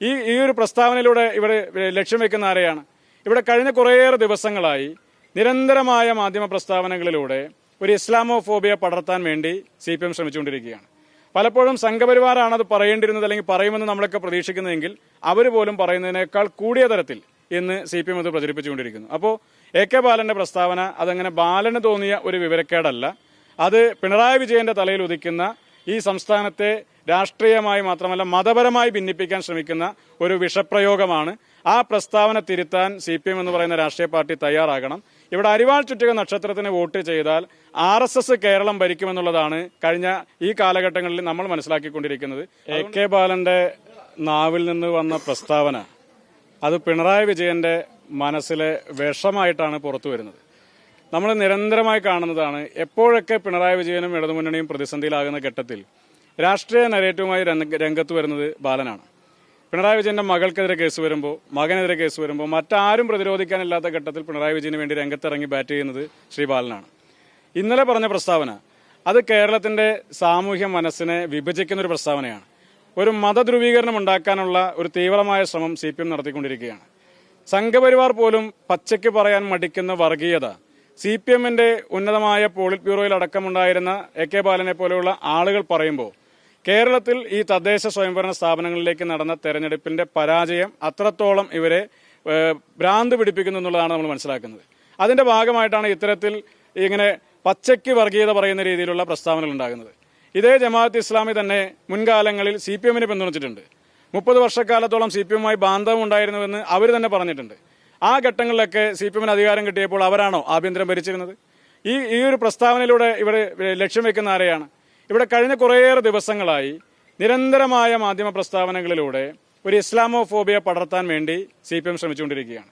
ഈ ഒരു പ്രസ്താവനയിലൂടെ ഇവിടെ ലക്ഷ്യം വെക്കുന്ന ആരെയാണ്? ഇവിടെ കഴിഞ്ഞ കുറേയേറെ ദിവസങ്ങളായി നിരന്തരമായ മാധ്യമ പ്രസ്താവനകളിലൂടെ ഒരു ഇസ്ലാമോഫോബിയ പടർത്താൻ വേണ്ടി CPM ശ്രമിച്ചുകൊണ്ടിരിക്കുകയാണ്. പലപ്പോഴും സംഘപരിവാറാണ് അത് പറയേണ്ടിരുന്നത്, അല്ലെങ്കിൽ പറയുമെന്ന് നമ്മളൊക്കെ പ്രതീക്ഷിക്കുന്നതെങ്കിൽ അവർ പോലും പറയുന്നതിനേക്കാൾ കൂടിയ തരത്തിൽ ഇന്ന് CPM അത് പ്രചരിപ്പിച്ചുകൊണ്ടിരിക്കുന്നു. അപ്പോൾ AK ബാലന്റെ പ്രസ്താവന അതങ്ങനെ ബാലന് തോന്നിയ ഒരു വിവരക്കേടല്ല, അത് പിണറായി വിജയന്റെ തലയിൽ ഉദിക്കുന്ന ഈ സംസ്ഥാനത്തെ രാഷ്ട്രീയമായി മാത്രമല്ല മതപരമായി ഭിന്നിപ്പിക്കാൻ ശ്രമിക്കുന്ന ഒരു വിഷപ്രയോഗമാണ്. ആ പ്രസ്താവന തിരുത്താൻ CPM എന്ന് പറയുന്ന രാഷ്ട്രീയ പാർട്ടി തയ്യാറാകണം. ഇവിടെ അരിവാൾ ചുറ്റിക നക്ഷത്രത്തിന് വോട്ട് ചെയ്താൽ RSS കേരളം ഭരിക്കുമെന്നുള്ളതാണ് കഴിഞ്ഞ ഈ കാലഘട്ടങ്ങളിൽ നമ്മൾ മനസ്സിലാക്കിക്കൊണ്ടിരിക്കുന്നത്. AK ബാലന്റെ നാവിൽ നിന്ന് വന്ന പ്രസ്താവന അത് പിണറായി വിജയന്റെ മനസ്സിലെ വിഷമായിട്ടാണ് പുറത്തു വരുന്നത്. നമ്മൾ നിരന്തരമായി കാണുന്നതാണ്, എപ്പോഴൊക്കെ പിണറായി വിജയനും ഇടതുമുന്നണിയും പ്രതിസന്ധിയിലാകുന്ന ഘട്ടത്തിൽ രാഷ്ട്രീയ നരേറ്റീവുമായി രംഗത്ത് വരുന്നത് ബാലനാണ്. പിണറായി വിജയന്റെ മകൾക്കെതിരെ കേസ് വരുമ്പോൾ, മകനെതിരെ കേസ് വരുമ്പോൾ, മറ്റാരും പ്രതിരോധിക്കാനില്ലാത്ത ഘട്ടത്തിൽ പിണറായി വിജയന് വേണ്ടി രംഗത്തിറങ്ങി ബാറ്റ് ചെയ്യുന്നത് ശ്രീ ബാലനാണ്. ഇന്നലെ പറഞ്ഞ പ്രസ്താവന അത് കേരളത്തിന്റെ സാമൂഹ്യ മനസ്സിനെ വിഭജിക്കുന്ന ഒരു പ്രസ്താവനയാണ്. ഒരു മതധ്രുവീകരണം ഉണ്ടാക്കാനുള്ള ഒരു തീവ്രമായ ശ്രമം CPM നടത്തിക്കൊണ്ടിരിക്കുകയാണ്. സംഘപരിവാർ പോലും പച്ചയ്ക്ക് പറയാൻ മടിക്കുന്ന വർഗീയത CPMന്റെ ഉന്നതമായ പോളിറ്റ് ബ്യൂറോയിൽ അടക്കമുണ്ടായിരുന്ന AK ബാലനെ പോലെയുള്ള ആളുകൾ പറയുമ്പോൾ കേരളത്തിൽ ഈ തദ്ദേശ സ്വയംഭരണ സ്ഥാപനങ്ങളിലേക്ക് നടന്ന തെരഞ്ഞെടുപ്പിന്റെ പരാജയം അത്രത്തോളം ഇവരെ ഭ്രാന്ത് പിടിപ്പിക്കുന്നു എന്നുള്ളതാണ് നമ്മൾ മനസ്സിലാക്കുന്നത്. അതിന്റെ ഭാഗമായിട്ടാണ് ഇത്തരത്തിൽ ഇങ്ങനെ പച്ചയ്ക്ക് വർഗീയത പറയുന്ന രീതിയിലുള്ള പ്രസ്താവനകൾ ഉണ്ടാകുന്നത്. ഇതേ ജമാഅത്ത് ഇസ്ലാമി തന്നെ മുൻകാലങ്ങളിൽ CPMനെ പിന്തുണച്ചിട്ടുണ്ട്. 30 വർഷക്കാലത്തോളം CPMമായി ബാന്ധവം ഉണ്ടായിരുന്നുവെന്ന് അവർ തന്നെ പറഞ്ഞിട്ടുണ്ട്. ആ ഘട്ടങ്ങളിലൊക്കെ CPMന് അധികാരം കിട്ടിയപ്പോൾ അവരാണോ ആഭ്യന്തരം ഭരിച്ചിരുന്നത്? ഈ ഒരു പ്രസ്താവനയിലൂടെ ഇവിടെ ലക്ഷ്യം വെക്കുന്ന ആരെയാണ്? ഇവിടെ കഴിഞ്ഞ കുറേയേറെ ദിവസങ്ങളായി നിരന്തരമായ മാധ്യമ പ്രസ്താവനകളിലൂടെ ഒരു ഇസ്ലാമോഫോബിയ പടർത്താൻ വേണ്ടി CPM ശ്രമിച്ചുകൊണ്ടിരിക്കുകയാണ്.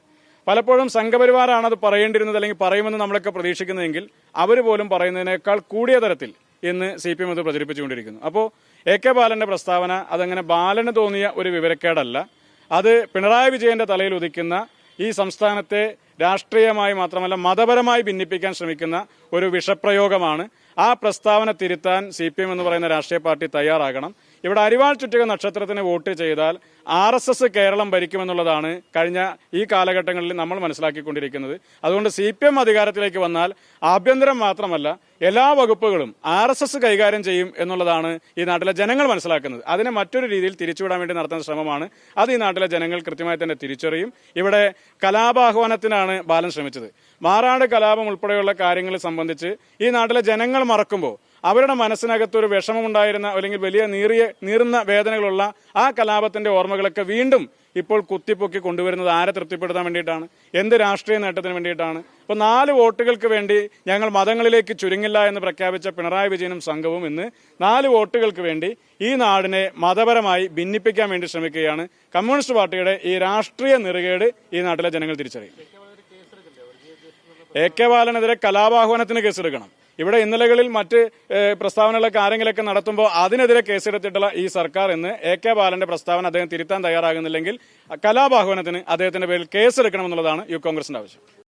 പലപ്പോഴും സംഘപരിവാറാണ് അത് പറയേണ്ടിരുന്നത്, അല്ലെങ്കിൽ പറയുമെന്ന് നമ്മളൊക്കെ പ്രതീക്ഷിക്കുന്നതെങ്കിൽ അവർ പോലും പറയുന്നതിനേക്കാൾ കൂടിയ തരത്തിൽ ഇന്ന് CPM അത് പ്രചരിപ്പിച്ചുകൊണ്ടിരിക്കുന്നു. അപ്പോൾ AK ബാലന്റെ പ്രസ്താവന അതങ്ങനെ ബാലന് തോന്നിയ ഒരു വിവരക്കേടല്ല, അത് പിണറായി വിജയന്റെ തലയിൽ ഉദിക്കുന്ന ഈ സംസ്ഥാനത്തെ രാഷ്ട്രീയമായി മാത്രമല്ല മതപരമായി ഭിന്നിപ്പിക്കാൻ ശ്രമിക്കുന്ന ഒരു വിഷപ്രയോഗമാണ്. ആ പ്രസ്താവന തിരുത്താൻ CPM എന്ന് പറയുന്ന രാഷ്ട്രീയ പാർട്ടി തയ്യാറാകണം. ഇവിടെ അരിവാൾ ചുറ്റിക നക്ഷത്രത്തിന് വോട്ട് ചെയ്താൽ RSS കേരളം ഭരിക്കുമെന്നുള്ളതാണ് കഴിഞ്ഞ ഈ കാലഘട്ടങ്ങളിൽ നമ്മൾ മനസ്സിലാക്കിക്കൊണ്ടിരിക്കുന്നത്. അതുകൊണ്ട് CPM അധികാരത്തിലേക്ക് വന്നാൽ ആഭ്യന്തരം മാത്രമല്ല എല്ലാ വകുപ്പുകളും RSS കൈകാര്യം ചെയ്യും എന്നുള്ളതാണ് ഈ നാട്ടിലെ ജനങ്ങൾ മനസ്സിലാക്കുന്നത്. അതിനെ മറ്റൊരു രീതിയിൽ തിരിച്ചുവിടാൻ വേണ്ടി നടത്തുന്ന ശ്രമമാണ്. അത് ഈ നാട്ടിലെ ജനങ്ങൾ കൃത്യമായി തന്നെ തിരിച്ചറിയും. ഇവിടെ കലാപാഹ്വാനത്തിനാണ് ബാലൻ ശ്രമിച്ചത്. മാറാട് കലാപം ഉൾപ്പെടെയുള്ള കാര്യങ്ങൾ സംബന്ധിച്ച് ഈ നാട്ടിലെ ജനങ്ങൾ മറക്കുമ്പോൾ അവരുടെ മനസ്സിനകത്തൊരു വിഷമമുണ്ടായിരുന്ന അല്ലെങ്കിൽ വലിയ നീറുന്ന വേദനകളുള്ള ആ കലാപത്തിന്റെ ഓർമ്മകളൊക്കെ വീണ്ടും ഇപ്പോൾ കുത്തിപ്പൊക്കി കൊണ്ടുവരുന്നത് ആരെ തൃപ്തിപ്പെടുത്താൻ വേണ്ടിയിട്ടാണ്? എന്ത് രാഷ്ട്രീയ നേട്ടത്തിന് വേണ്ടിയിട്ടാണ്? ഇപ്പോൾ 4 വോട്ടുകൾക്ക് വേണ്ടി ഞങ്ങൾ മതങ്ങളിലേക്ക് ചുരുങ്ങില്ല എന്ന് പ്രഖ്യാപിച്ച പിണറായി വിജയനും സംഘവും ഇന്ന് 4 വോട്ടുകൾക്ക് വേണ്ടി ഈ നാടിനെ മതപരമായി ഭിന്നിപ്പിക്കാൻ വേണ്ടി ശ്രമിക്കുകയാണ്. കമ്മ്യൂണിസ്റ്റ് പാർട്ടിയുടെ ഈ രാഷ്ട്രീയ നെറുകേട് ഈ നാട്ടിലെ ജനങ്ങൾ തിരിച്ചറിയും. AK ബാലനെതിരെ കലാപാഹ്വാനത്തിന് കേസെടുക്കണം. ഇവിടെ ഇന്നലകളിൽ മറ്റ് പ്രസ്താവനകളൊക്കെ ആരെങ്കിലൊക്കെ നടത്തുമ്പോൾ അതിനെതിരെ കേസെടുത്തിട്ടുള്ള ഈ സർക്കാർ ഇന്ന് AK ബാലന്റെ പ്രസ്താവന അദ്ദേഹം തിരുത്താൻ തയ്യാറാകുന്നില്ലെങ്കിൽ കലാപാഹ്വാനത്തിന് അദ്ദേഹത്തിന്റെ പേരിൽ കേസെടുക്കണമെന്നുള്ളതാണ് യൂത്ത് കോൺഗ്രസിന്റെ ആവശ്യം.